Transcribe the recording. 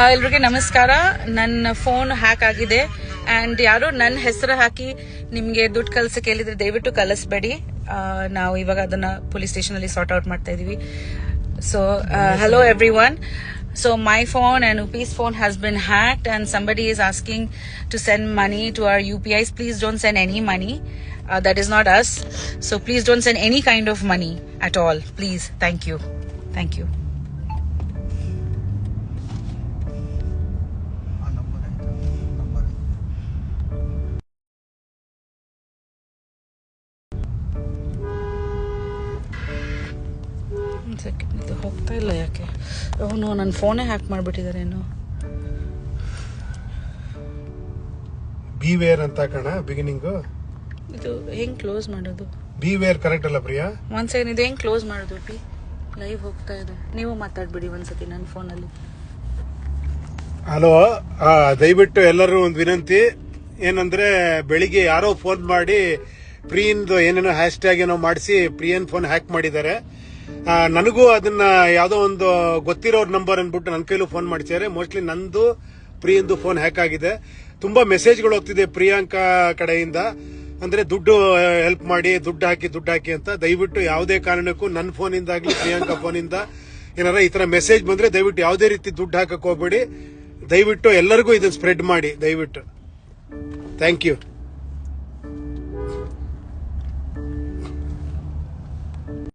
ಎಲ್ರಿಗೆ ನಮಸ್ಕಾರ. ನನ್ನ phone hack ಆಗಿದೆ ಅಂಡ್ ಯಾರೋ ನನ್ನ ಹೆಸರು ಹಾಕಿ ನಿಮ್ಗೆ ದುಡ್ಡು ಕಳ್ಸಕ್ಕೆ ಹೇಳಿದ್ರೆ ದಯವಿಟ್ಟು ಕಳಿಸ್ಬೇಡಿ. ನಾವು ಇವಾಗ ಅದನ್ನ ಪೊಲೀಸ್ ಸ್ಟೇಷನ್ ಅಲ್ಲಿ ಸಾರ್ಟ್ ಔಟ್ ಮಾಡ್ತಾ ಇದೀವಿ. So hello everyone. So my phone and Upi's phone has been hacked and somebody is asking to send money to our UPIs. Please don't send any money. That is not us. So please don't send any kind of money at all. Please. Thank you. Thank you. ಇದು ಹೋಗ್ತಾ ಇಲ್ಲ ಯಾಕೆ? ಅವನು ನನ್ನ ಫೋನೇ hack ಮಾಡಿಬಿಟ್ಟಿದ್ದಾರೇನು? Beware ಅಂತ ಕಣ beginning. ಇದು ಹೆಂಗ್ ಕ್ಲೋಸ್ ಮಾಡೋದು? ಬಿವೇರ್ ಕರೆಕ್ಟ್ ಅಲ್ಲ ಪ್ರಿಯಾ? ಒಂದ್ ಸೆಕೆಂಡ್, ಇದು ಹೆಂಗ್ ಕ್ಲೋಸ್ ಮಾಡೋದು? ಲೈವ್ ಹೋಗ್ತಾ ಇದೆ, ನೀವು ಮಾತಾಡ್ಬಿಡಿ ಒಂದ್ಸತಿ ನನ್ನ ಫೋನಲ್ಲಿ. ಹಲೋ, ದಯವಿಟ್ಟು ಎಲ್ಲರೂ ಒಂದು ವಿನಂತಿ ಏನಂದ್ರೆ, ಬೆಳಿಗ್ಗೆ ಯಾರೋ ಫೋನ್ ಮಾಡಿ ಪ್ರಿಯನ್ದು ಏನೇನೋ ಹ್ಯಾಶ್ ಟ್ಯಾಗ್ ಏನೋ ಮಾಡಿಸಿ ಪ್ರಿಯನ್ ಫೋನ್ ಹ್ಯಾಕ್ ಮಾಡಿದ್ದಾರೆ. ನನಗೂ ಅದನ್ನ ಯಾವ್ದೋ ಒಂದು ಗೊತ್ತಿರೋರ್ ನಂಬರ್ ಅನ್ಬಿಟ್ಟು ನನ್ನ ಕೈಲೂ ಫೋನ್ ಮಾಡಿದ್ದಾರೆ. ಮೋಸ್ಟ್ಲಿ ನಂದು ಪ್ರಿಯಂದು ಫೋನ್ ಹ್ಯಾಕ್ ಆಗಿದೆ. ತುಂಬಾ ಮೆಸೇಜ್ಗಳು ಹೋಗ್ತಿದೆ ಪ್ರಿಯಾಂಕಾ ಕಡೆಯಿಂದ, ಅಂದ್ರೆ ದುಡ್ಡು ಹೆಲ್ಪ್ ಮಾಡಿ, ದುಡ್ಡು ಹಾಕಿ ಅಂತ. ದಯವಿಟ್ಟು ಯಾವುದೇ ಕಾರಣಕ್ಕೂ ನನ್ನ ಫೋನಿಂದಾಗ್ಲಿ ಪ್ರಿಯಾಂಕಾ ಫೋನಿಂದ ಏನಾರ ಈ ತರ ಮೆಸೇಜ್ ಬಂದ್ರೆ ದಯವಿಟ್ಟು ಯಾವುದೇ ರೀತಿ ದುಡ್ಡು ಹಾಕಕ್ ಹೋಗ್ಬೇಡಿ. ದಯವಿಟ್ಟು ಎಲ್ಲರಿಗೂ ಇದನ್ನ ಸ್ಪ್ರೆಡ್ ಮಾಡಿ ದಯವಿಟ್ಟು. Thank you.